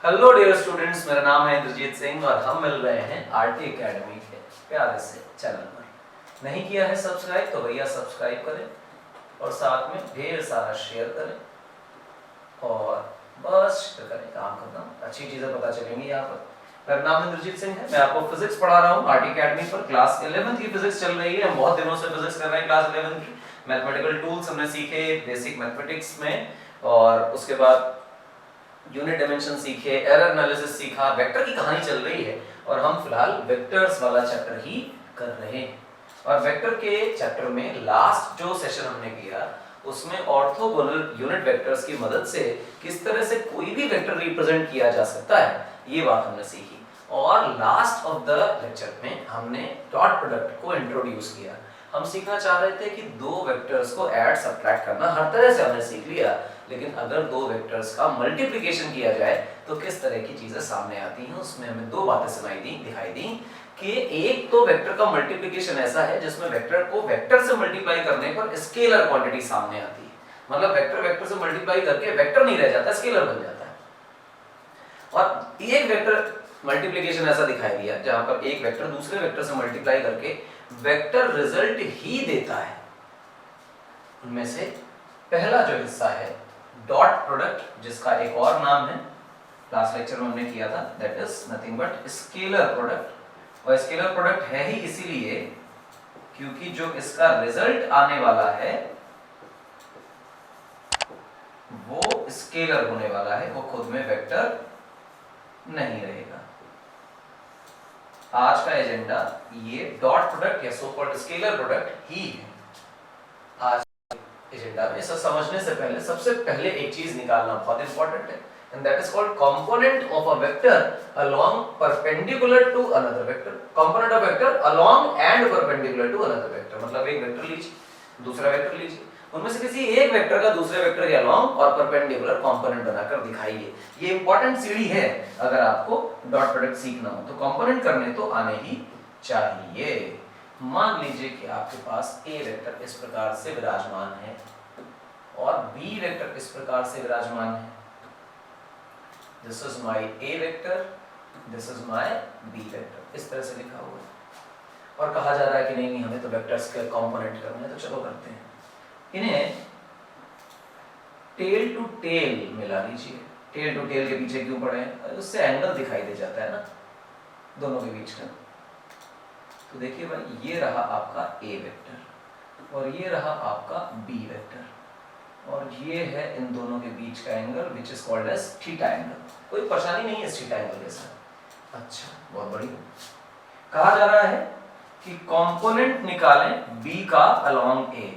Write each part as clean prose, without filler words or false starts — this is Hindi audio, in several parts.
हेलो डियर स्टूडेंट्स, मेरा नाम है इंद्रजीत सिंह और हम मिल रहे हैं आरटी एकेडमी के प्यारे से चैनल पर। नहीं किया है सब्सक्राइब तो भैया सब्सक्राइब करें और साथ में ढेर सारा शेयर करें और बस शेयर करें, काम खत्म, अच्छी चीज़ें पता चलेंगी यहाँ पर। मेरा नाम इंद्रजीत सिंह है, मैं आपको फिजिक्स पढ़ा रहा हूँ आरटी एकेडमी पर। क्लास 11 की फिजिक्स चल रही है, हम बहुत दिनों से फिजिक्स कर रहे हैं। क्लास 11 की मैथमेटिकल टूल्स हमने सीखे बेसिक मैथमेटिक्स में, और उसके बाद यूनिट डायमेंशन सीखे, एरर एनालिसिस सीखा, वेक्टर की कहानी चल रही है और हम फिलहाल वेक्टर्स वाला चैप्टर ही कर रहे हैं। और वेक्टर के चैप्टर में लास्ट जो सेशन हमने किया उसमें ऑर्थोगोनल यूनिट वेक्टर्स की मदद से किस तरह से कोई भी वेक्टर रिप्रेजेंट किया जा सकता है, ये बात हमने सीखी। और लास्ट ऑफ द लेक्चर में हमने डॉट प्रोडक्ट को इंट्रोड्यूस किया। हम सीखना चाह रहे थे कि दो वेक्टर्स को ऐड सब्ट्रैक्ट करना हर तरह से हमने सीख लिया, लेकिन अगर दो वेक्टर्स का मल्टीप्लिकेशन किया जाए तो किस तरह की चीजें सामने आती हैं। उसमें हमें दो बातें दिखाई दी कि एक तो वेक्टर का मल्टीप्लिकेशन ऐसा है जिसमें वेक्टर को वेक्टर से मल्टीप्लाई करने पर स्केलर क्वांटिटी सामने आती है, मतलब वेक्टर वेक्टर से मल्टीप्लाई करके वेक्टर नहीं रह जाता, स्केलर बन जाता है। और एक वेक्टर मल्टीप्लिकेशन ऐसा दिखाई दिया जहां पर एक वेक्टर दूसरे वेक्टर से मल्टीप्लाई करके वेक्टर रिजल्ट ही देता है। उनमें से पहला जो हिस्सा है डॉट प्रोडक्ट, जिसका एक और नाम है लास्ट लेक्चर में हमने किया था, that is nothing but scalar product. और स्केलर प्रोडक्ट है ही इसीलिए क्योंकि जो इसका रिजल्ट आने वाला है वो स्केलर होने वाला है, वो खुद में वेक्टर नहीं रहेगा। आज का एजेंडा ये डॉट प्रोडक्ट या सो कॉल्ड स्केलर प्रोडक्ट ही है। आज एजेंडा में इसे समझने से पहले सबसे पहले एक चीज निकालना बहुत इंपॉर्टेंट है, and that is called component of a vector along perpendicular to another vector. Component of vector along and perpendicular to another vector, मतलब एक वेक्टर लीजिए, दूसरा वेक्टर लीजिए, उनमें से किसी एक वेक्टर का दूसरे वेक्टर के along और perpendicular कंपोनेंट बनाकर दिखाइए। ये इंपॉर्टेंट सीढ़ी है अगर आपको डॉट प्रोडक्ट सीखना हो तो। कंपोनेंट करने तो आने ही चाहिए। मान लीजिए कि आपके पास ए वेक्टर इस प्रकार से विराजमान है और बी वेक्टर इस प्रकार से विराजमान है। This is my A vector, this is my B vector, इस तरह से लिखा हुआ है। और कहा जा रहा है कि नहीं हमें तो वेक्टर्स के कंपोनेंट करने हैं, तो चलो करते हैं। इन्हें टेल टू टेल मिला लीजिए। टेल टू टेल के पीछे क्यों पड़े हैं? उससे एंगल दिखाई दे जाता है ना दोनों के बीच का। तो देखिए भाई, ये रहा आपका A वेक्टर और ये रहा आपका B वेक्टर, और ये है इन दोनों के बीच का angle which is called as theta angle. कोई परेशानी नहीं है इस थीटा एंगल के साथ। अच्छा, बहुत बढ़िया। कहा जा रहा है कि कंपोनेंट निकालें बी का along A.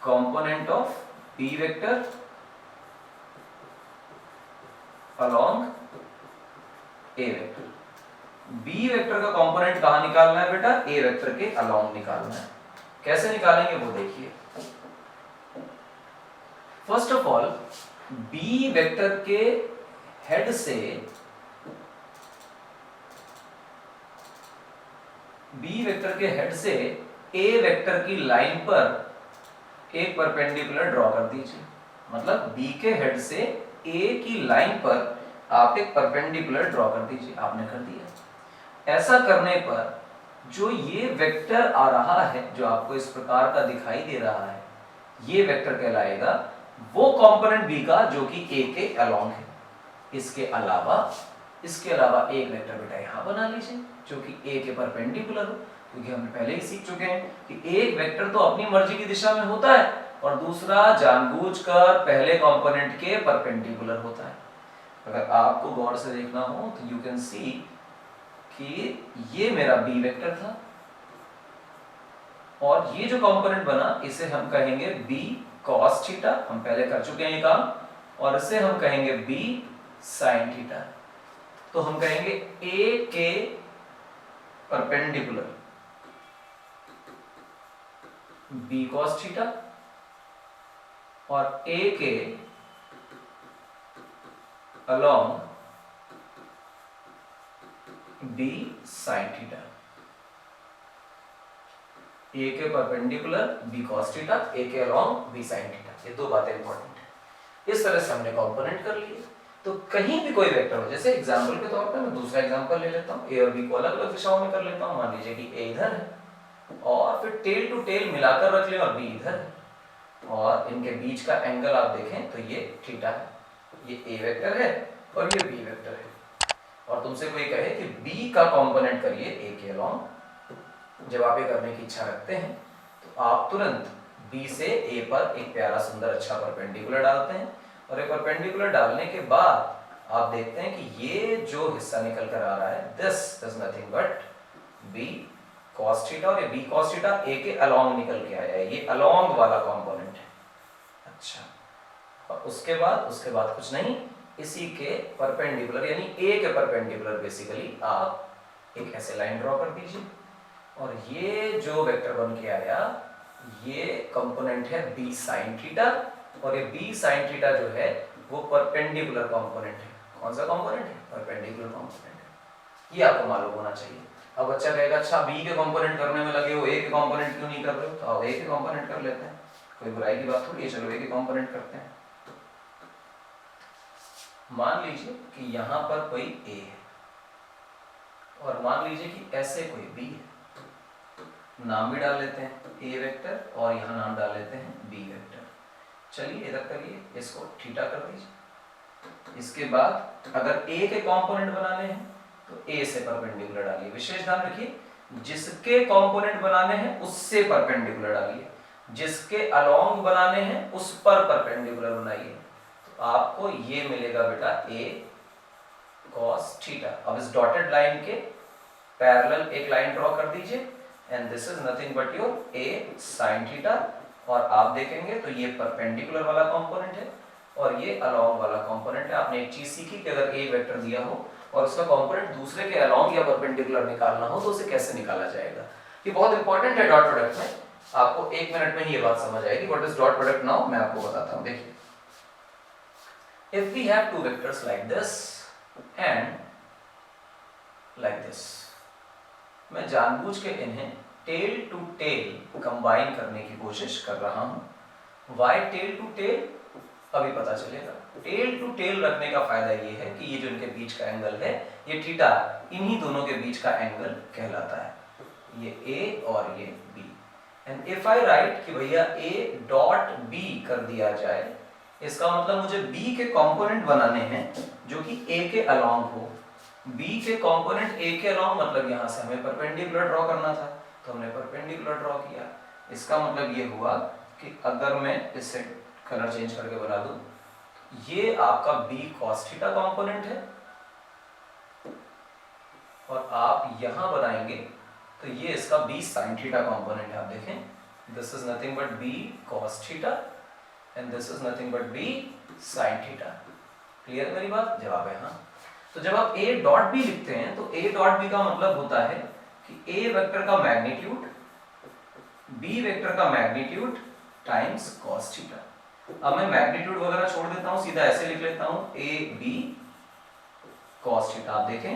Component of B vector along A vector. B vector का कंपोनेंट कहां निकालना है बेटा? ए वेक्टर के अलोंग निकालना है। कैसे निकालेंगे वो देखिए। First of all B vector के हेड से ए वेक्टर की लाइन पर एक परपेंडिकुलर ड्रॉ कर दीजिए। मतलब बी के हेड से ए की लाइन पर आप एक परपेंडिकुलर ड्रॉ कर दीजिए। आपने कर दिया। ऐसा करने पर जो ये वेक्टर आ रहा है, जो आपको इस प्रकार का दिखाई दे रहा है, ये वेक्टर कहलाएगा वो कंपोनेंट बी का जो कि ए के अलोंग है। इसके अलावा एक वेक्टर बेटा यहां बना लीजिए जो कि ए के परपेंडिकुलर हो, क्योंकि हमने पहले ही सीख चुके हैं कि एक वेक्टर तो अपनी मर्जी की दिशा में होता है और दूसरा जानबूझकर पहले कंपोनेंट के परपेंडिकुलर होता है। अगर आपको गौर से देखना हो तो यू कैन सी कि ये मेरा बी वेक्टर था और ये जो कंपोनेंट बना इसे हम कहेंगे बी कॉस थीटा, हम पहले कर चुके हैं ये काम, और इसे हम कहेंगे बी साइन थीटा। तो हम कहेंगे ए के परपेंडिकुलर बी कॉस थीटा और ए के अलोंग बी साइन थीटा। ए के परपेंडिकुलर बी कॉस थीटा, ए के अलोंग बी साइन थीटा। ये दो बातें इंपॉर्टेंट है। इस तरह से हमने कंपोनेंट कर लिए। तो कहीं भी कोई वेक्टर हो, जैसे एग्जांपल के तौर पे मैं दूसरा एग्जांपल ले लेता हूँ, ए और बी को अलग अलग दिशाओं में कर लेता हूँ। मान लीजिए कि ए इधर है और फिर टेल टू टेल मिलाकर रख लें और बी इधर है, और इनके बीच का एंगल आप देखें तो ये थीटा है। ये ए वेक्टर है और ये बी वेक्टर है, और तुमसे कोई कहे कि बी का कंपोनेंट करिए ए के अलोंग, जब आप ये करने की इच्छा रखते हैं तो आप तुरंत बी से ए पर एक प्यारा सुंदर अच्छा परपेंडिकुलर डालते हैं, और एक परपेंडिकुलर डालने के बाद आप देखते हैं कि ये जो हिस्सा निकल कर आ रहा है, this is nothing but B cos theta, और ये b cos थीटा a के अलोंग निकल के आया है, ये अलोंग वाला कंपोनेंट है। अच्छा, और उसके बाद कुछ नहीं, इसी के परपेंडिकुलर यानी a के परपेंडिकुलर बेसिकली आप एक ऐसे लाइन ड्रॉ कर दीजिए, और ये जो वेक्टर बन के आया ये कंपोनेंट है b sin थीटा, और ये b sin थीटा जो है वो परपेंडिकुलर कंपोनेंट है। कौन सा कंपोनेंट है? परपेंडिकुलर कंपोनेंट है। ये आपको मालूम होना चाहिए। अब बच्चा कहेगा अच्छा बी के कंपोनेंट करने में लगे हो, ए के कंपोनेंट क्यों नहीं कर रहे हो? तो अब ए के कंपोनेंट कर लेते हैं, कोई बुराई की बात थोड़ी है, चलो ए के कंपोनेंट करते हैं। मान लीजिए कि यहाँ पर कोई ए है, और मान लीजिए कि ऐसे कोई बी है, नाम भी डाल लेते हैं ए वेक्टर, और यहाँ नाम डाल लेते हैं बी वेक्टर। चलिए इधर करिए, इसको थीटा कर दीजिए। इसके बाद अगर ए के कंपोनेंट बनाने हैं तो ए से परपेंडिकुलर डालिए। विशेष ध्यान रखिए, जिसके कंपोनेंट बनाने हैं उससे परपेंडिकुलर डालिए, जिसके अलोंग बनाने हैं उस पर परपेंडिकुलर बनाइए। तो आपको ये मिलेगा बेटा ए cos थीटा। अब इस डॉटेड लाइन के पैरेलल एक लाइन ड्रॉ कर दीजिए, and this is nothing but your A sin theta, और आप देखेंगे तो ये परपेंडिकुलर वाला कंपोनेंट है और ये अलोंग वाला कंपोनेंट है। आपने एक चीज सीखी कि अगर ए वेक्टर दिया हो और उसका कंपोनेंट दूसरे के अलोंग या परपेंडिकुलर निकालना हो तो उसे कैसे निकाला जाएगा। ये बहुत इंपॉर्टेंट है डॉट प्रोडक्ट में, आपको एक मिनट में ही ये बात समझ आएगी। What is dot product now मैं आपको बताता हूं। देखिए, if we have two vectors like this and like this, मैं जानबूझ के इन्हें टेल टू टेल कंबाइन करने की कोशिश कर रहा हूं। व्हाई टेल टू टेल अभी पता चलेगा। टेल टू टेल रखने का फायदा ये है कि ये जो इनके बीच का एंगल है ये थीटा इन्हीं दोनों के बीच का एंगल कहलाता है, ये ए और ये B. And if I write कि भैया ए डॉट बी कर दिया जाए, इसका मतलब मुझे बी के कंपोनेंट बनाने हैं जो कि ए के अलोंग हो। बी के कंपोनेंट ए के अलोंग मतलब यहां से हमें परपेंडिकुलर ड्रॉ करना था, तो हमने परपेंडिकुलर ड्रॉ किया। इसका मतलब ये हुआ कि अगर मैं इसे कलर चेंज करके बना दूं, ये आपका b cos थीटा कंपोनेंट है, और आप यहां बनाएंगे तो ये इसका b sin थीटा कंपोनेंट है। आप देखें, this is nothing but b cos theta and this is nothing but b sin theta. Clear मेरी बात? जवाब है हाँ। तो जब आप a डॉट b लिखते हैं तो a डॉट b का मतलब होता है कि a वेक्टर का मैग्नीट्यूड b वेक्टर का मैग्नीट्यूड टाइम्स cos थीटा। अब मैं मैग्नीट्यूड वगैरह छोड़ देता हूं, सीधा ऐसे लिख लेता हूं ए बी cos थीटा। आप देखें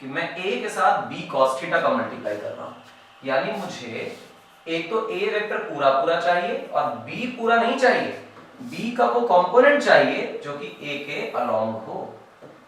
कि मैं a के साथ b cos थीटा का मल्टीप्लाई कर रहा हूं, यानी मुझे एक तो a वेक्टर पूरा पूरा चाहिए और b पूरा नहीं चाहिए, b का वो कंपोनेंट चाहिए जो कि a के अलोंग हो।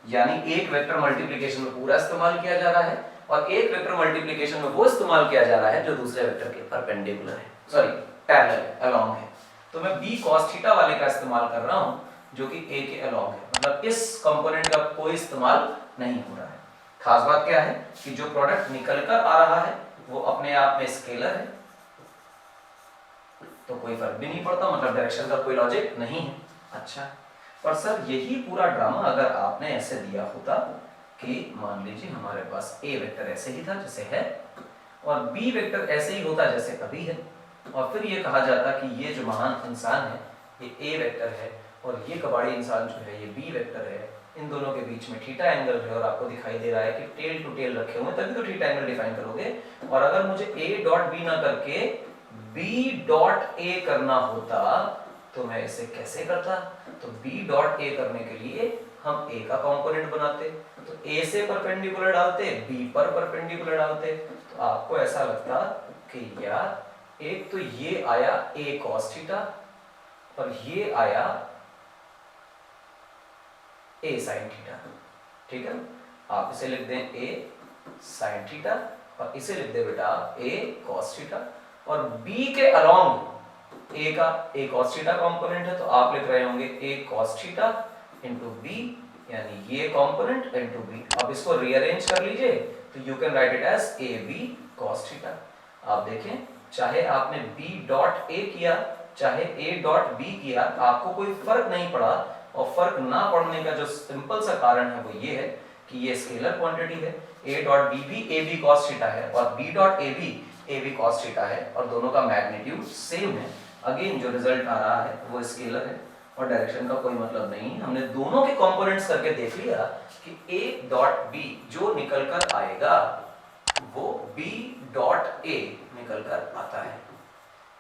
यानी एक वेक्टर मल्टीप्लिकेशन में पूरा इस्तेमाल किया जा रहा है और एक वेक्टर मल्टीप्लिकेशन में वो इस्तेमाल किया जा रहा है जो दूसरे वेक्टर के परपेंडिकुलर है, सॉरी पैरेलल है, अलोंग है। तो मैं b cos थीटा वाले का इस्तेमाल कर रहा हूं जो कि a के अलोंग है, मतलब इस कंपोनेंट का कोई इस्तेमाल नहीं हो रहा है। खास बात क्या है कि जो प्रोडक्ट निकल कर आ रहा है वो अपने आप में स्केलर है, तो कोई फर्क भी नहीं पड़ता, मतलब डायरेक्शन का कोई लॉजिक नहीं है। अच्छा, पर सर यही पूरा ड्रामा अगर आपने ऐसे दिया होता कि मान लीजिए हमारे पास a वेक्टर ऐसे ही था जैसे है और b वेक्टर ऐसे ही होता जैसे अभी है, और फिर ये कहा जाता कि ये जो महान इंसान है ये a वेक्टर है और ये कबाड़ी इंसान जो है ये b वेक्टर है, इन दोनों के बीच में थीटा एंगल है और आपको दिखाई दे रहा है कि टेल टू टेल रखे हुए, तभी तो थीटा एंगल डिफाइन करोगे। और अगर मुझे a डॉट b ना करके b डॉट a करना होता तो मैं इसे कैसे करता? तो b डॉट a करने के लिए हम a का कंपोनेंट बनाते, तो a से परपेंडिकुलर डालते, b पर परपेंडिकुलर डालते, तो आपको ऐसा लगता कि यार एक तो ये आया a cos थीटा और ये आया a sin थीटा, ठीक है। आप इसे लिख दें a sin थीटा और इसे लिख दें बेटा a cos थीटा, और b के अलोंग a का a cos थीटा कंपोनेंट है तो आप लिख रहे होंगे a cos theta into b, यानी ये कंपोनेंट इंटू b। अब इसको रीअरेंज कर लीजिए तो you can write it as a b cos theta. आप देखें चाहे आपने b डॉट a किया चाहे a डॉट b किया, आपको कोई फर्क नहीं पड़ा, और फर्क ना पड़ने का जो सिंपल सा कारण है वो ये है कि ये स्केलर क्वांटिटी है। a डॉट b भी a b cos थीटा है और b डॉट a भी a b cos थीटा है, और दोनों का मैग्नीट्यूड सेम है। अगेन जो रिजल्ट आ रहा है वो स्केलर है और डायरेक्शन का कोई मतलब नहीं। हमने दोनों के कंपोनेंट्स करके देख लिया कि a डॉट b जो निकल कर आएगा वो b डॉट a निकल कर आता है,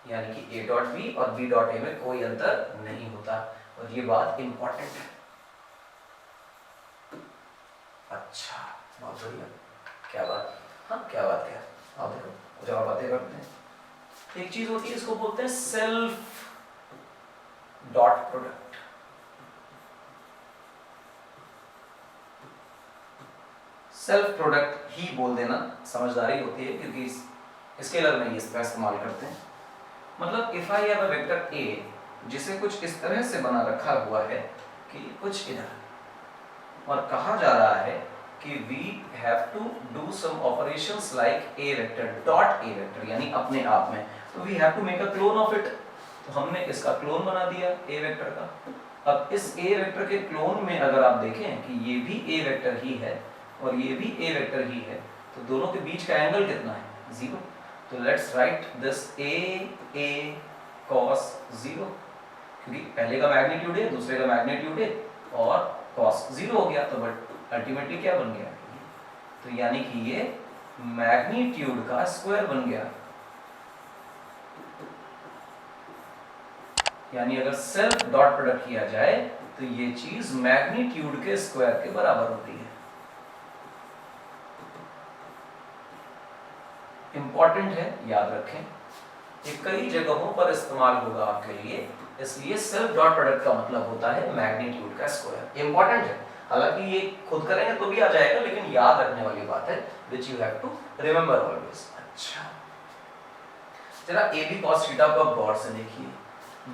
यानी कि a डॉट b और b डॉट a में कोई अंतर नहीं होता, और ये बात इंपॉर्टेंट है। अच्छा, बहुत बढ़िया, क्या बात, हाँ क्या बात है। आप देखो जब आप बातें करते हैं, एक चीज होती है इसको बोलते हैं self dot product. Self product ही बोल देना समझदारी होती है, क्योंकि स्केलर में इसका इस्तेमाल करते हैं। मतलब if I have a vector a जिसे कुछ इस तरह से बना रखा हुआ है कि कुछ इधर, और कहा जा रहा है कि we have to do some operations like a vector dot a vector, यानी अपने आप में, तो we have to make a clone of it। तो हमने इसका क्लोन बना दिया a वेक्टर का। अब इस a वेक्टर के क्लोन में अगर आप देखें कि ये भी a वेक्टर ही है और ये भी a वेक्टर ही है, तो दोनों के बीच का एंगल कितना है? 0। तो let's write this a cos 0, क्योंकि पहले का मैग्नीट्यूड है दूसरे का मैग्नीट्यूड है और cos 0 हो गया, तो बट अल्टीमेटली क्या बन गया? तो यानी कि ये मैग्नीट्यूड का स्क्वायर बन गया। यानी अगर सेल्फ डॉट प्रोडक्ट किया जाए तो ये चीज मैग्नीट्यूड के स्क्वायर के बराबर होती है। इंपॉर्टेंट है, याद रखें, ये कई जगहों पर इस्तेमाल होगा आपके लिए, इसलिए सेल्फ डॉट प्रोडक्ट का मतलब होता है मैग्नीट्यूड का स्क्वायर। इंपॉर्टेंट है, हालांकि ये खुद करेंगे तो भी आ जाएगा, लेकिन याद रखने वाली बात है which you have to remember always. अच्छा, जरा ए बी cos थीटा को आप गौर से देखिए।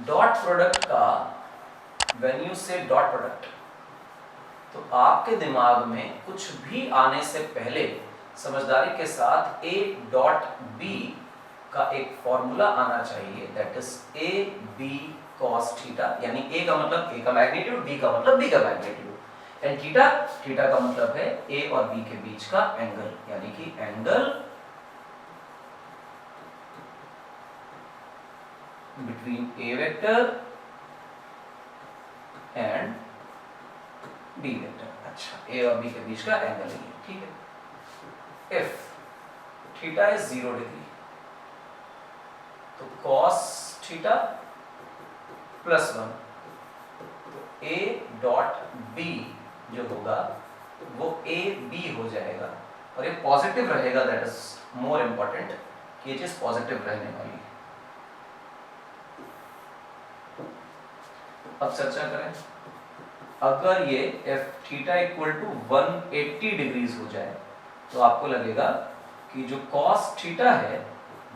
डॉट प्रोडक्ट का व्हेन यू से डॉट प्रोडक्ट, तो आपके दिमाग में कुछ भी आने से पहले समझदारी के साथ a डॉट b का एक फॉर्मूला आना चाहिए, that is a b cos theta, यानी a का मतलब a का मैग्नीट्यूड, b का मतलब b का मैग्नीट्यूड, एंड थीटा, थीटा का मतलब है a और b के बीच का एंगल, यानी कि angle between a vector and b vector. अच्छा, a और b के बीच का एंगल है, ठीक है। if थीटा इज 0 डिग्री, तो cos थीटा प्लस 1, तो a डॉट b जो होगा वो a b हो जाएगा, और ये पॉजिटिव रहेगा, दैट इज मोर इंपॉर्टेंट कि ये चीज पॉजिटिव रहने वाली है। अब चर्चा करें, अगर ये f theta equal to 180 degrees हो जाए तो आपको लगेगा कि जो cos थीटा है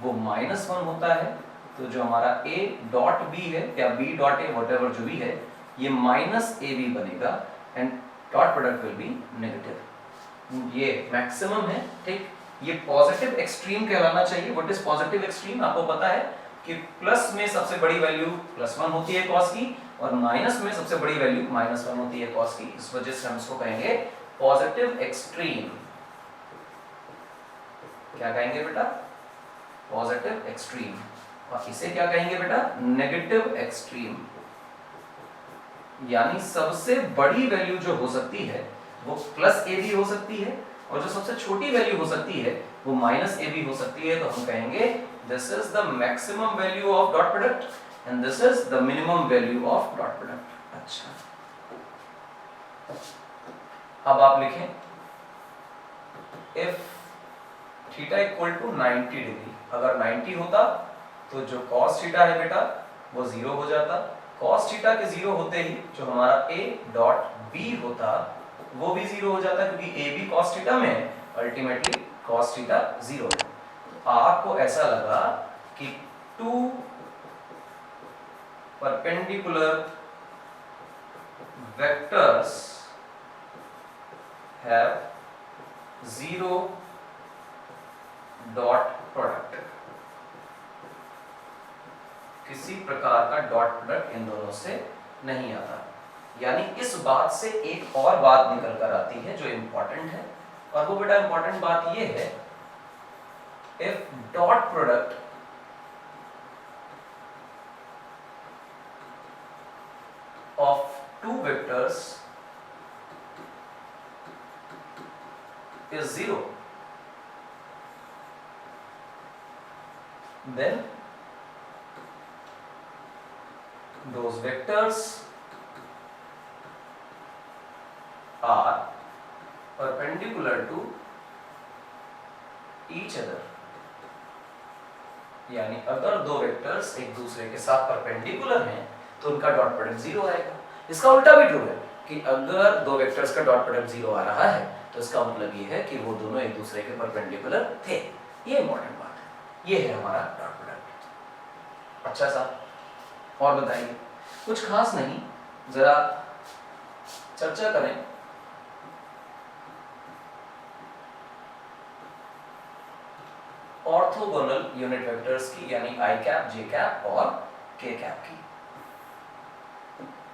वो -1 होता है, तो जो हमारा a डॉट b है या b डॉट a व्हाटएवर जो भी है, ये -ab बनेगा and dot product will be negative. ये मैक्सिमम है, ठीक। ये पॉजिटिव एक्सट्रीम कहलाना चाहिए। What is positive extreme? आपको पता है कि प्लस में सबसे बड़ी वैल्यू +1 होती है cos की, और माइनस में सबसे बड़ी वैल्यू -1 होती है cos की। इस वजह से हम इसको कहेंगे पॉजिटिव एक्सट्रीम। क्या कहेंगे बेटा? Positive extreme. और इसे क्या कहेंगे बेटा? Negative extreme. यानी सबसे बड़ी वैल्यू जो हो सकती है वो +ab हो सकती है, और जो सबसे छोटी वैल्यू हो सकती है वो -ab हो सकती है। तो हम कहेंगे this is the maximum value of dot product and this is the minimum value of dot product. अच्छा, अब आप लिखें if theta equal to 90 degree, अगर 90 होता तो जो cos थीटा है बेटा वो 0 हो जाता, cos थीटा के 0 होते ही जो हमारा a डॉट b होता वो भी 0 हो जाता क्योंकि a भी cos थीटा में है, अल्टीमेटली cos थीटा 0 है। तो आपको ऐसा लगा कि 2 perpendicular vectors have 0 dot product, किसी प्रकार का डॉट प्रोडक्ट इन दोनों से नहीं आता। यानी इस बात से एक और बात निकल कर आती है जो इंपॉर्टेंट है, और वो बेटा इंपॉर्टेंट बात ये है, if dot product of two vectors is 0, then those vectors are perpendicular to each other। यानी अगर दो वेक्टर्स एक दूसरे के साथ परपेंडिकुलर हैं तो उनका डॉट प्रोडक्ट 0 आएगा। इसका उल्टा भी ट्रू है कि अगर दो वेक्टर्स का डॉट प्रोडक्ट 0 आ रहा है तो इसका मतलब ये है कि वो दोनों एक दूसरे के परपेंडिकुलर थे। ये इंपॉर्टेंट बात है, ये है हमारा डॉट प्रोडक्ट। अच्छा साहब और बताइए, कुछ खास नहीं, जरा चर्चा करें ऑर्थोगोनल यूनिट वेक्टर्स की, यानी i कैप, j कैप और k कैप की।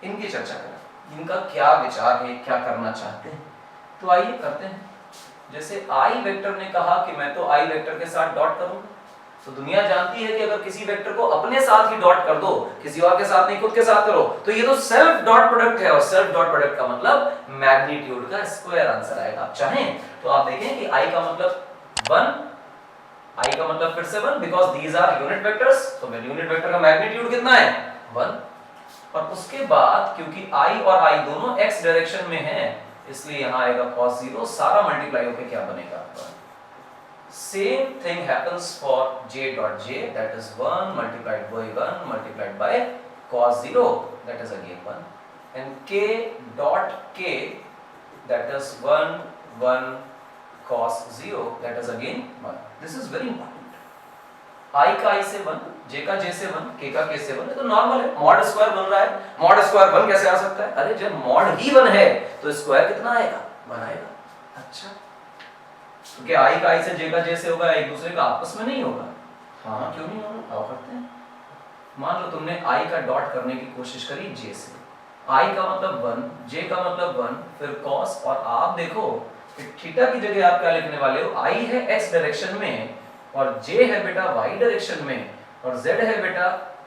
इनकी चर्चा करें, इनका क्या विचार है, क्या करना चाहते हैं। तो आइए करते हैं। जैसे i वेक्टर ने कहा कि मैं तो i वेक्टर के साथ डॉट करूंगा, तो दुनिया जानती है कि अगर किसी वेक्टर को अपने साथ ही डॉट कर दो, किसी और के साथ नहीं खुद के साथ करो, तो ये तो सेल्फ डॉट प्रोडक्ट है, और सेल्फ डॉट प्रोडक्ट का मतलब मैग्नीट्यूड का स्क्वायर आंसर आएगा। आप चाहें तो आप देखें कि i का मतलब 1, i का मतलब फिर से 1 because these are unit vectors, तो यूनिट वेक्टर का मैग्नीट्यूड कितना है 1। और उसके बाद क्योंकि i और i दोनों x डायरेक्शन में हैं, इसलिए यहां आएगा cos 0, सारा मल्टीप्लाई होकर क्या बनेगा 1। Same thing happens for j dot j, that is 1 multiplied by 1 multiplied by cos 0, that is again 1, and k dot k, that is 1 1 cos 0, that is again 1. This is very important. I का I से 1, J का J से 1, K का K से 1, तो नॉर्मल है। मॉड स्क्वायर बन रहा है, मॉड स्क्वायर 1 कैसे आ सकता है? अरे जब मॉड ही 1 है तो स्क्वायर कितना आएगा 1 आएगा। अच्छा, क्योंकि I का I से J का J से होगा, एक दूसरे का आपस में नहीं होगा। हाँ क्यों नहीं होगा, आओ करते हैं। मान लो तुमने I का डॉट करने की कोशिश करी J से, I का मतलब 1, J का मतलब 1, फिर cos, और आप देखो थीटा की जगह आप क्या लिखने वाले हो, i है x डायरेक्शन में और j है बेटा y डायरेक्शन में और z है बेटा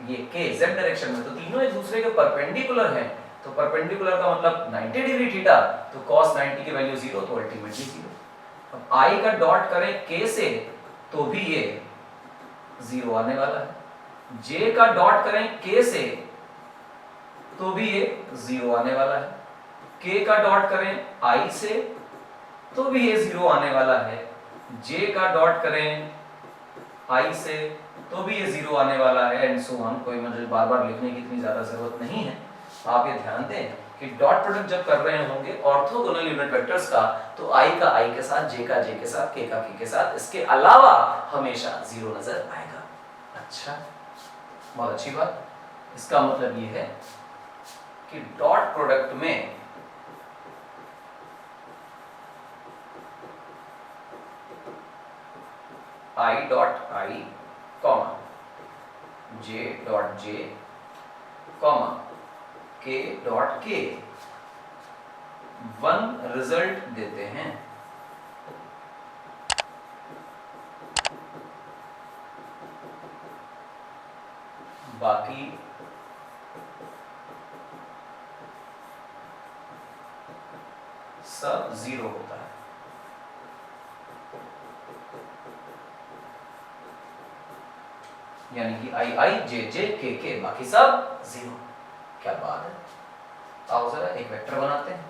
ये k z डायरेक्शन में, तो तीनों एक दूसरे के परपेंडिकुलर हैं। तो परपेंडिकुलर का मतलब 90 डिग्री थीटा, तो cos 90 की वैल्यू 0, तो अल्टीमेटली 0। अब i का डॉट करें k से तो भी ये 0 आने वाला है, j का डॉट करें k से तो भी ये 0 आने वाला है, k का डॉट करें i से तो भी ये 0 आने वाला है, j का डॉट करें i से तो भी ये 0 आने वाला है, एंड सो ऑन। कोई मुझे बार बार लिखने की इतनी ज्यादा जरूरत नहीं है। आप ये ध्यान दें कि डॉट प्रोडक्ट जब कर रहे होंगे ऑर्थोगोनल यूनिट वेक्टर्स का, तो i का i के साथ, j का j के साथ, k का k के साथ, इसके अलावा हमेशा 0 नजर आएगा। अच्छा, बहुत अच्छी बात। इसका मतलब ये है कि डॉट प्रोडक्ट में i dot i comma j dot j comma k dot k 1 result देते हैं। बाकी सब 0 होता है। यानी कि i i j j k k बाकी सब 0। क्या बात है। आओ जरा एक वेक्टर बनाते हैं।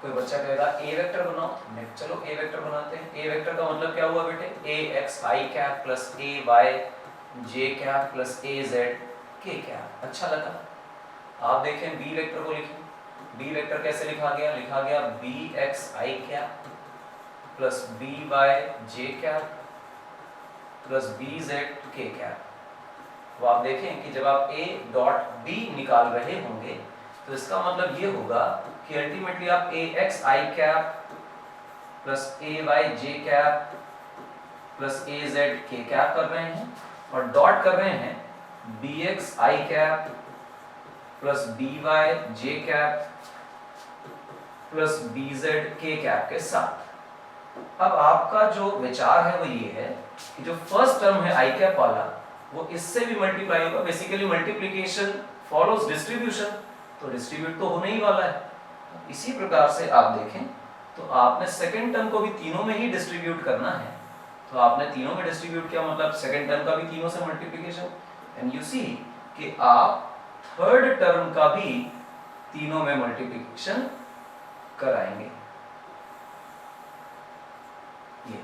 कोई बच्चा कहेगा a वेक्टर बनाओ, चलो a वेक्टर बनाते हैं। a वेक्टर का मतलब क्या हुआ बेटे, a x i cap plus a y j cap plus a z k cap. अच्छा लगा। आप देखें बी वेक्टर को लिखें, बी वेक्टर कैसे लिखा गया, लिखा गया बी एक्स आई कैप प्लस बी वाई जे कैप प्लस बी जेड के कैप। तो आप देखें कि जब आप ए डॉट बी निकाल रहे होंगे तो इसका मतलब ये होगा कि अल्टीमेटली आप ए एक्स आई कैप प्लस ए वाई जे कैप प्लस ए जेड के कैप कर रहे हैं और डॉट कर रहे हैं बी एक्स आई कैप प्लस बी वाई जे कैप प्लस बी जेड के कैप के साथ। अब आपका जो विचार है वो ये है कि जो फर्स्ट टर्म है आई कैप वाला वो इससे भी मल्टीप्लाई होगा। बेसिकली मल्टीप्लिकेशन फॉलोज डिस्ट्रीब्यूशन, तो डिस्ट्रीब्यूट तो होने ही वाला है। इसी प्रकार से आप देखें तो आपने सेकंड टर्म को भी तीनों में ही डिस्ट्रीब्यूट करना है, तो आपने तीनों में डिस्ट्रीब्यूट किया मतलब सेकंड टर्म का भी तीनों से मल्टीप्लिकेशन, एंड यू सी कि आप थर्ड टर्म का भी तीनों में मल्टीप्लिकेशन कराएंगे। ये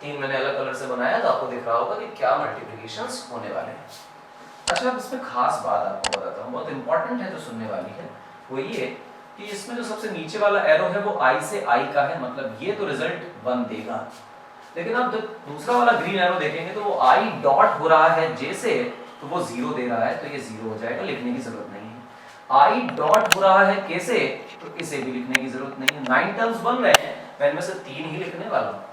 तीन मैंने अलग कलर से बनाया तो आपको दिख रहा होगा कि क्या मल्टीप्लिकेशंस होने वाले हैं। अच्छा, अब इसमें खास बात आपको बताता हूँ, बहुत इंपॉर्टेंट है जो सुनने वाली है, वो ये कि इसमें जो सबसे नीचे वाला एरो है वो i से i का है, मतलब ये तो रिजल्ट 1 देगा। लेकिन आप दूसरा वाला ग्रीन एरो देखेंगे तो वो i डॉट हो रहा है j से, तो वो 0 दे रहा है, तो ये 0 हो जाएगा, लिखने की जरूरत नहीं है। i डॉट हो रहा है k से, तो इसे भी लिखने की जरूरत नहीं है। 9 टर्म्स बन रहे हैं, मैं इनमें से 3 ही लिखने वाला हूँ।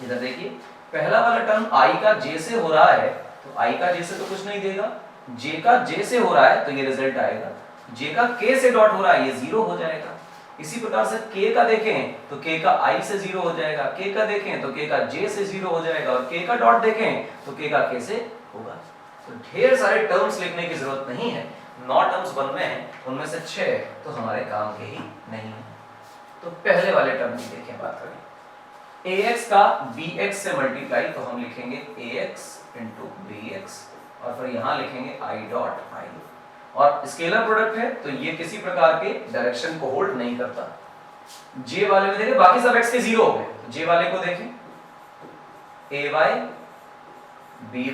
इधर देखिए, पहला वाला टर्म i का j से हो रहा है, तो i का j से तो कुछ नहीं देगा, j का j से हो रहा है तो ये रिजल्ट आएगा, j का k से डॉट हो रहा है ये 0 हो जाएगा। इसी प्रकार से k का देखें तो k का i से 0 हो जाएगा, k का देखें तो k का j से 0 हो जाएगा, और k का डॉट देखें तो k का k से होगा। तो ढेर सारे टर्म्स लिखने की जरूरत नहीं है, 9 टर्म्स बन रहे हैं, उनमें से 6 तो हमारे काम के ही नहीं है। तो पहले वाले टर्म की देखें, बात करें ax का bx से मल्टीप्लाई, तो हम लिखेंगे ax इंटू bx और फिर यहाँ लिखेंगे i डॉट i, और स्केलर प्रोडक्ट है तो ये किसी प्रकार के डायरेक्शन को होल्ड नहीं करता। j वाले में देखें बाकी सब x के 0 हो गए, तो j वाले को देखें ay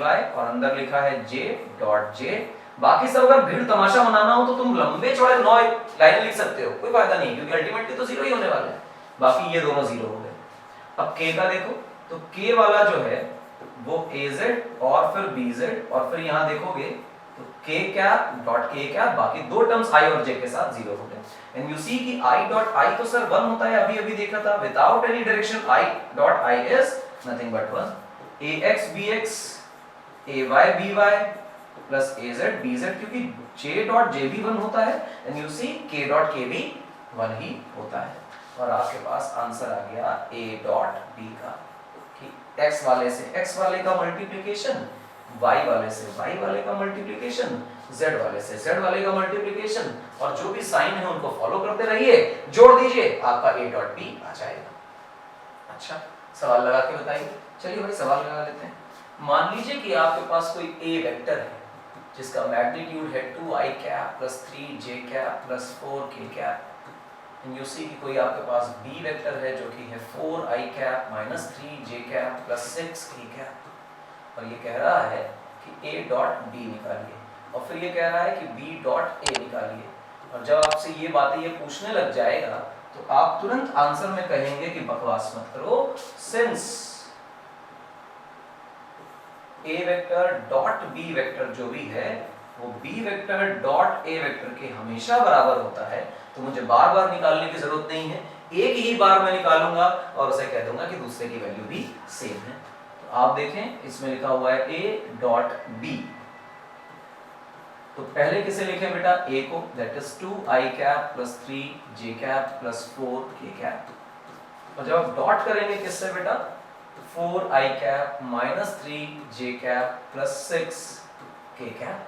by और अंदर लिखा है j डॉट j। बाकी सब अगर भीड़ तमाशा मनाना हो तो तुम लंबे चौड़े 9 लाइन लिख सकते हो, कोई फायदा नहीं, क्योंकि अल्टीमेटली तो 0 ही होने वाला है। बाकी ये दोनों 0 हो गए। अब k का देखो तो k वाला जो है वो az और फिर bz, और फिर यहाँ देखोगे तो k cap dot k cap, बाकी दो टर्म्स i और j के साथ 0 हो गए। एंड यू सी कि i डॉट i तो सर 1 होता है, अभी अभी देखा था, without any direction i dot i is nothing but 1। ax bx ay by plus az bz, क्योंकि j डॉट j भी 1 होता है, and you see k dot k भी 1 ही होता है, और आपके पास आंसर आ गया a डॉट b का, कि x वाले से x वाले का मल्टीप्लिकेशन, y वाले से y वाले का मल्टीप्लिकेशन, z वाले से z वाले का मल्टीप्लिकेशन, और जो भी साइन है उनको फॉलो करते रहिए, जोड़ दीजिए, आपका a डॉट b आ जाएगा। अच्छा, सवाल लगा के बताइए। चलिए भाई सवाल लगा लेते हैं। मान लीजिए कि आपके पास कोई a वेक्टर है जिसका मैग्नीट्यूड है 2i cap plus 3j cap plus 4k cap, and you see कि कोई आपके पास b वेक्टर है जो कि है 4i cap minus 3j cap plus 6k cap, और ये कह रहा है कि a डॉट b निकालिए, और फिर ये कह रहा है कि b डॉट a निकालिए। और जब आपसे ये बातें ये पूछने लग जाएगा तो आप तुरंत आंसर में कहेंगे कि बकवास मत करो, since a vector dot b vector जो भी है वो b vector dot a vector के हमेशा बराबर होता है, तो मुझे बार बार निकालने की जरूरत नहीं है, एक ही बार मैं निकालूंगा और उसे कह दूंगा कि दूसरे की वैल्यू भी सेम है। तो आप देखें इसमें लिखा हुआ है a डॉट b, तो पहले किसे लिखें बेटा, a को, that is 2i cap plus 3j cap plus 4k cap, और जब आप डॉट करेंगे किससे बेटा, 4i cap minus 3j cap plus 6k cap,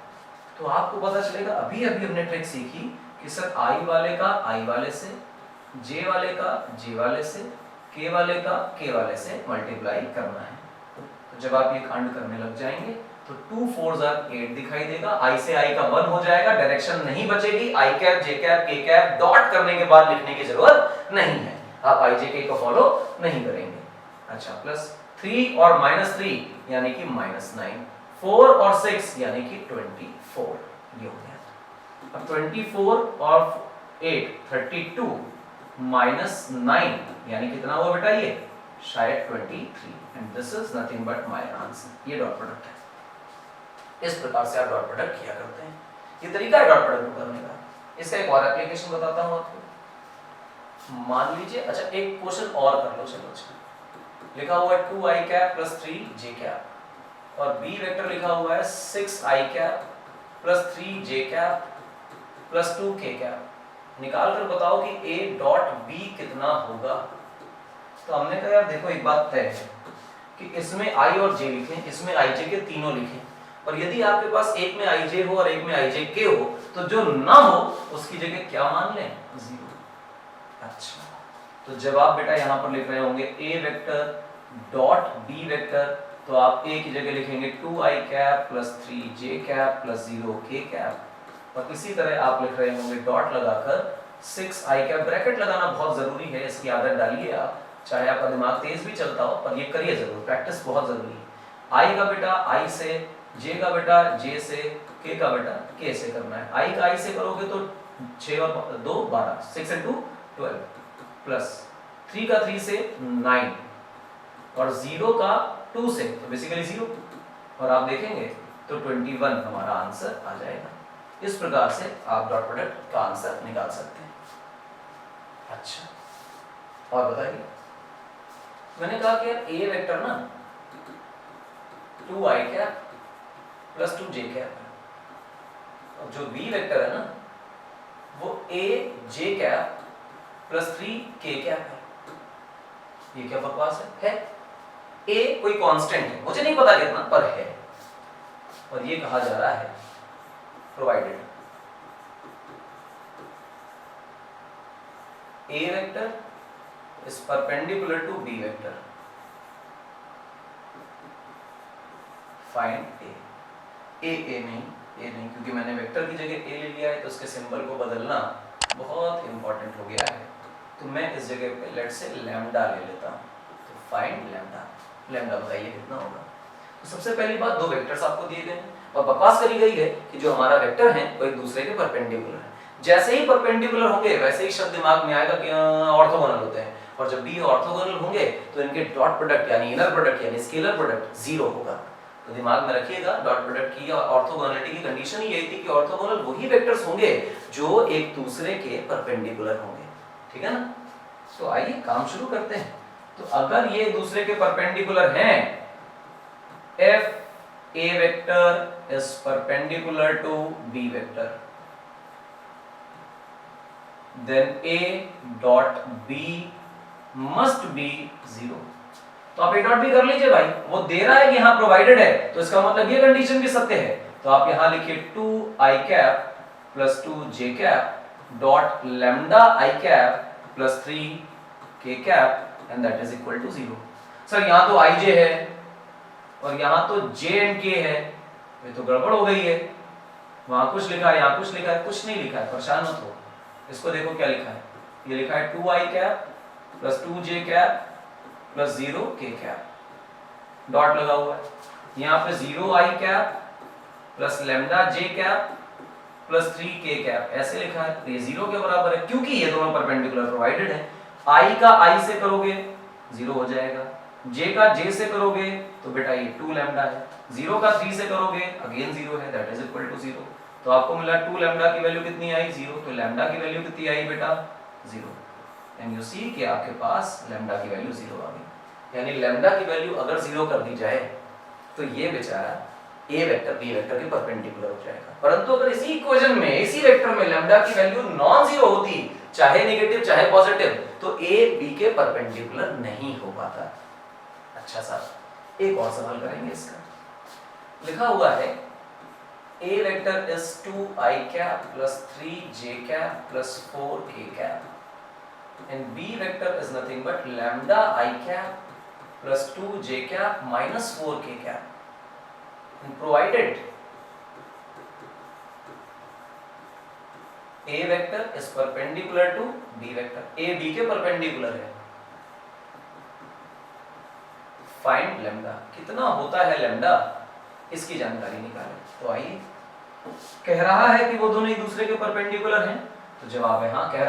तो आपको पता चलेगा अभी अभी हमने ट्रिक सीखी कि सर i वाले का i वाले से, j वाले का j वाले से, k वाले का k वाले से मल्टीप्लाई करना है। तो जब आप ये कांड करने लग जाएंगे तो 2 4 8 दिखाई देगा, i से i का 1 हो जाएगा, डायरेक्शन नहीं बचेगी, i cap j cap k cap dot करने के बाद लिखने की जरूरत नहीं है, आप i j k को फॉलो नहीं करेंगे। अच्छा, प्लस 3 और माइनस 3 यानी कि माइनस 9, 4 और 6 यानी कि 24, ये हो गया। अब 24 और 8 32 माइनस 9 यानी कितना हुआ बेटा ये शायद 23 and this is nothing but my answer. ये डॉट प्रोडक्ट है। इस प्रकार से आप डॉट प्रोडक्ट किया करते हैं। ये तरीका है डॉट प्रोडक्ट करने का। इसका एक और एप्लीकेशन बताता हूं आपको। मान लीजिए अच्छा एक क्वेश्चन और कर लो। चलो अच्छा लिखा हुआ है 2i cap plus 3j cap और b वेक्टर लिखा हुआ है 6i cap plus 3j cap plus 2k cap. निकाल कर बताओ कि a डॉट b कितना होगा। तो हमने कहा यार देखो एक बात तय है कि इसमें i और j लिखें, इसमें ij के तीनों लिखें, और यदि आपके पास एक में ij हो और एक में ijk हो तो जो ना हो उसकी जगह क्या मान लें 0। अच्छा तो जब आप बेटा यहाँ पर लिख रहे होंगे a vector dot b vector तो आप a की जगह लिखेंगे 2i cap plus 3j cap plus 0k cap और इसी तरह आप लिख रहे होंगे डॉट लगाकर 6i कैप। ब्रैकेट लगाना बहुत जरूरी है, इसकी आदत डालिए आप, चाहे आपका दिमाग तेज भी चलता हो पर ये करिए जरूर, प्रैक्टिस बहुत जरूरी है। i का बेटा i से, j का बेटा j से, k का बेटा k से करना है। i का i से करोगे तो 6 और 2 12 6 and 2 12 प्लस 3 का 3 से 9 और 0 का 2 से तो बेसिकली 0 और आप देखेंगे तो 21 हमारा आंसर आ जाएगा। इस प्रकार से आप डॉट प्रोडक्ट का आंसर निकाल सकते हैं। अच्छा और बताइए, मैंने कहा कि यार a वेक्टर ना 2i cap plus 2j cap है और जो b वेक्टर है ना वो a j cap plus 3k cap है। ये क्या बकवास है? a कोई कांस्टेंट है, मुझे नहीं पता कितना पर है, और ये कहा जा रहा है provided a vector is perpendicular to b vector, find a नहीं क्योंकि मैंने वेक्टर की जगह a ले लिया है तो उसके सिंबल को बदलना बहुत इंपॉर्टेंट हो गया है। तो मैं इस जगह पे लेट से लैम्डा ले लेता हूं। तो फाइंड लैम्डा बताइए कितना होगा। तो सबसे पहली बात दो वेक्टर्स आपको दिए गए हैं और बकवास करी गई है कि जो हमारा वेक्टर है वो एक दूसरे के परपेंडिकुलर है। जैसे ही परपेंडिकुलर होंगे वैसे ही शब्द दिमाग में आएगा कि ऑर्थोगोनल होते हैं, और जब भी ऑर्थोगोनल होंगे तो इनके डॉट प्रोडक्ट यानी इनर प्रोडक्ट यानी स्केलर प्रोडक्ट 0 होगा। तो दिमाग में रखिएगा डॉट प्रोडक्ट की ऑर्थोगोनलिटी की कंडीशन ही यही थी कि ऑर्थोगोनल वही वेक्टर्स होंगे जो एक दूसरे के परपेंडिकुलर होंगे, ठीक है ना। तो आइए काम शुरू करते हैं। तो अगर ये एक दूसरे के परपेंडिकुलर हैं, f a vector is perpendicular to b vector, then a dot b must be 0। तो आप a dot b कर लीजिए भाई, वो दे रहा है कि यहाँ प्रोवाइडेड है तो इसका मतलब ये कंडीशन भी सत्य है। तो आप यहाँ लिखिए 2i cap plus 2j cap dot lambda i cap plus 3k cap and that is equal to 0। Sir यहाँ तो ij है और यहाँ तो j एंड k है, ये तो गड़बड़ हो गई है। वहां कुछ लिखा है यहाँ कुछ लिखा है, कुछ नहीं लिखा है, परेशान मत हो। इसको देखो क्या लिखा है, ये लिखा है 2i cap plus 2j cap plus 0k cap, dot लगा हुआ है। यहाँ पे 0i cap plus lambda j cap plus 3k cap ऐसे लिखा है, तो ये 0 के बराबर है क्योंकि ये दोनों परपेंडिकुलर प्रोवाइडेड है। i का i से करोगे 0 हो जाएगा, j का j से करोगे तो बेटा ये 2 लैम्डा है, 0 का 3 से करोगे अगेन 0 है, दैट इज इक्वल टू 0। तो आपको मिला 2 लैम्डा की वैल्यू कितनी आई 0, तो लैम्डा की वैल्यू कितनी आई बेटा 0, एंड यू सी कि आपके पास लैम्डा की वैल्यू 0 आ गई। यानी लैम्डा की वैल्यू अगर 0 कर दी जाए तो ये बेचारा a वेक्टर b वेक्टर के परपेंडिकुलर हो जाएगा। परंतु अगर इसी इक्वेशन में इसी वेक्टर में लैम्डा की वैल्यू नॉन जीरो होती, चाहे नेगेटिव चाहे पॉजिटिव, तो a b के परपेंडिकुलर नहीं हो पाता। अच्छा साहब एक और सवाल करेंगे इसका। लिखा हुआ है a vector is 2i cap plus 3j cap plus 4k cap and b vector is nothing but lambda i cap plus 2j cap minus 4k cap and provided a vector is perpendicular to b vector, a b के परपेंडिकुलर है। फाइंड लैम्डा, कितना होता है लैम्डा, इसकी जानकारी निकालें। तो आइए कह रहा है कि वो दोनों एक दूसरे के परपेंडिकुलर हैं, तो जवाब है हाँ, कह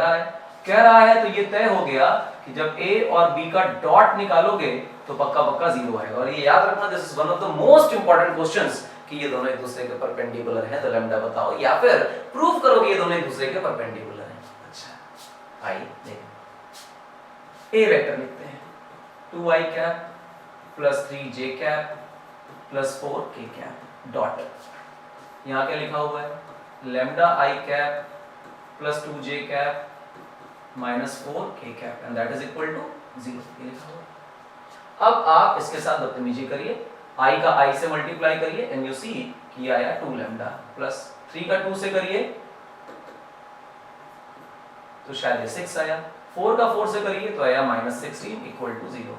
रहा है तो ये तय हो गया कि जब a और b का डॉट निकालोगे तो पक्का पक्का जीरो आएगा। और ये याद रखना, this is one of the most important questions कि ये दोनों एक दूसरे के परपेंडिकुलर हैं, तो लैम्डा बताओ या फिर प्रूव करो कि ये दोनों एक दूसरे के परपेंडिकुलर हैं। अच्छा, आइए देखो, a वेक्टर लिखते हैं 2i cap plus 3j cap plus 4k cap dot, यहाँ क्या लिखा हुआ है, lambda i cap plus 2j cap minus 4k cap and that is equal to 0, ये लिखा हुआ है। अब आप इसके साथ बदतमीजी करिए, i का i से मल्टीप्लाई करिए एंड यू सी कि ये आया 2 लैम्डा प्लस 3 का 2 से करिए तो शायद ये 6 आया, 4 का 4 से करिए तो आया माइनस 16 इक्वल टू 0।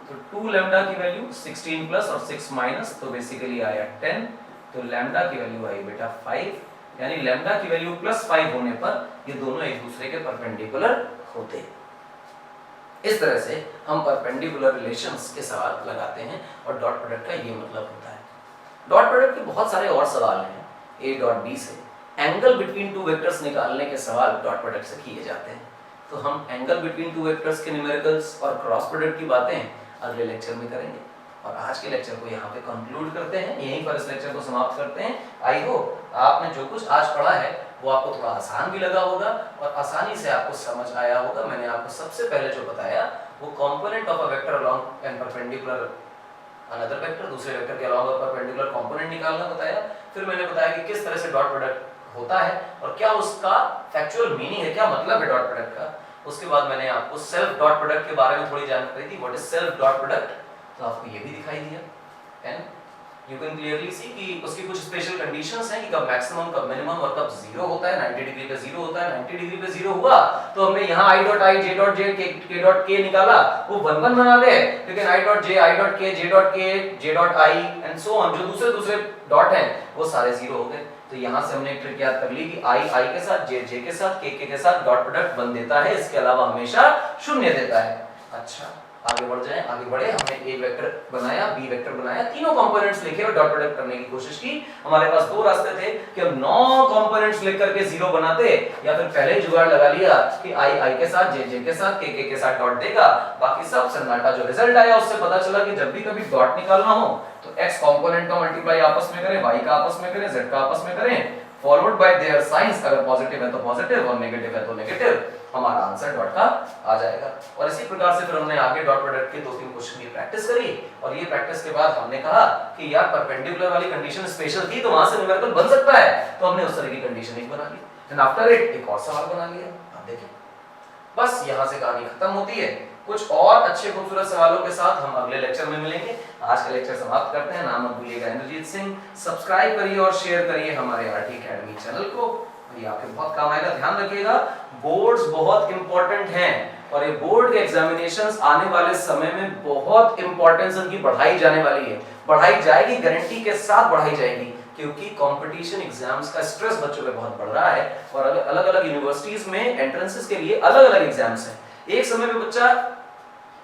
तो 2 लैम्डा की वैल्यू 16 प्लस और 6 माइनस, तो बेसिकली आया 10। तो लैम्डा की वैल्यू आई बेटा 5, यानी लैम्डा की वैल्यू प्लस 5 होने पर ये दोनों एक दूसरे के परपेंडिकुलर होते हैं। इस तरह से हम परपेंडिकुलर रिलेशंस के सवाल लगाते हैं और डॉट प्रोडक्ट का ये मतलब होता है। डॉट प्रोडक्ट के बहुत सारे और सवाल हैं, a डॉट b से एंगल बिटवीन टू वेक्टर्स निकालने के सवाल डॉट प्रोडक्ट से किए जाते हैं। तो हम एंगल बिटवीन टू वेक्टर्स के न्यूमेरिकल्स और क्रॉस प्रोडक्ट की बातें अगले लेक्चर में करेंगे और आज के लेक्चर को यहाँ पे कंक्लूड करते हैं, यहीं पर इस लेक्चर को समाप्त करते हैं। आई होप आपने जो कुछ आज पढ़ा है वो आपको थोड़ा आसान भी लगा होगा और आसानी से आपको समझ आया होगा। मैंने आपको सबसे पहले जो बताया वो component of a vector along and perpendicular another vector, दूसरे वेक्टर के अलोंग अ परपेंडिकुलर कंपोनेंट निकालना बताया। फिर मैंने बताया कि किस तरह से डॉट प्रोडक्ट होता है और क्या उसका फैक्चुअल मीनिंग है, क्या मतलब है डॉट प्रोडक्ट का। उसके बाद मैंने आपको सेल्फ डॉट प्रोडक्ट के बारे में थोड़ी जानकारी दी, what is self dot product, तो आपको ये भी दिखाई दिया and you can clearly see कि उसकी कुछ स्पेशल कंडीशंस हैं कि कब मैक्सिमम कब मिनिमम और कब जीरो होता है। 90 डिग्री पे जीरो होता है, 90 डिग्री पे जीरो हुआ तो हमने यहाँ i dot i j dot j k dot k निकाला, वो 1 1 बना दे, लेकिन i dot j dot k j dot i and so on जो दूसरे डॉट हैं वो सारे जीरो हो गए। तो यहाँ से हमने एक ट्रिक याद कर ली कि i के साथ j के साथ k के साथ डॉट प्रोडक्ट बन देता है, इसके अलावा हमेशा शून्य देता है। अच्छा, आगे बढ़े, हमने a वेक्टर बनाया, b वेक्टर बनाया, तीनों कंपोनेंट्स लिखे और डॉट प्रोडक्ट करने की कोशिश की। हमारे पास दो रास्ते थे कि हम 9 कंपोनेंट्स लिख करके जीरो बनाते या फिर पहले ही जुगाड़ लगा लिया कि i के साथ j के साथ k के साथ डॉट देगा, बाकी सब सन्नाटा। जो रिजल्ट आया उससे पता चला कि जब भी कभी डॉट निकालना हो तो x कंपोनेंट का मल्टीप्लाई आपस में करें, y का आपस में करें, z का आपस में करें, फॉलोड बाय देयर साइंस। अगर पॉजिटिव है तो पॉजिटिव और नेगेटिव है तो नेगेटिव, हमारा आंसर डॉट का आ जाएगा। और इसी प्रकार से फिर हमने आगे डॉट प्रोडक्ट के 2-3 क्वेश्चन की प्रैक्टिस करी और ये प्रैक्टिस के बाद हमने कहा कि यार परपेंडिकुलर वाली कंडीशन स्पेशल थी तो वहां से न्यूमेरिकल बन सकता है, तो हमने उस तरह की कंडीशन एक बना ली एंड आफ्टर इट एक और सवाल बना लिया। अब देखिए, बस यहां से कहानी खत्म होती है। कुछ और अच्छे खूबसूरत सवालों के साथ हम अगले लेक्चर में मिलेंगे। आज का लेक्चर समाप्त करते हैं। नाम मत भूलिएगा इंद्रजीत सिंह। सब्सक्राइब करिए और शेयर करिए हमारे आरटी एकेडमी चैनल को, ये आपके बहुत काम आएगा। ध्यान रखिएगा, बोर्ड्स बहुत इंपॉर्टेंट हैं और ये बोर्ड के एग्जामिनेशंस आने वाले समय में बहुत इंपॉर्टेंस उनकी बढ़ाई जाने वाली है, बढ़ाई जाएगी, गारंटी के साथ बढ़ाई जाएगी, क्योंकि कंपटीशन एग्जाम्स का स्ट्रेस बच्चों पे बहुत बढ़ रहा है और अलग अलग यूनिवर्सिटीज में एंट्रेंसेस के लिए अलग अलग एग्जाम्स हैं। एक समय में बच्चा,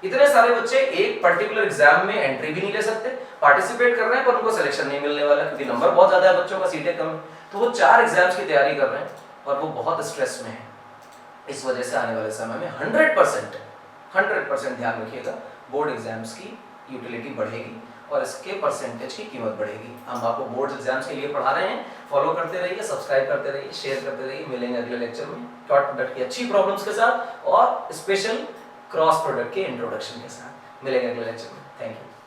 इतने सारे बच्चे एक पर्टिकुलर एग्जाम में एंट्री भी नहीं ले सकते, पार्टिसिपेट कर रहे हैं पर उनको सिलेक्शन नहीं मिलने वाला क्योंकि नंबर बहुत ज्यादा है बच्चों का, सीटें कम, तो वो 4 एग्जाम्स की तैयारी कर रहे हैं और वो बहुत स्ट्रेस में है। इस वजह से आने वाले समय में 100% ध्यान रखिएगा, बोर्ड एग्जाम्स की यूटिलिटी बढ़ेगी और इसके परसेंटेज की कीमत बढ़ेगी। हम आपको बोर्ड एग्जाम्स के लिए पढ़ा रहे हैं, फॉलो करते रहिए, सब्सक्राइब करते रहिए, शेयर करते रहिए। मिलेंगे अगले लेक्चर में डॉट प्रोडक्ट की अच्छी प्रॉब्लम्स के साथ और स्पेशल क्रॉस प्रोडक्ट के इंट्रोडक्शन के साथ। मिलेंगे अगले लेक्चर में। Thank you.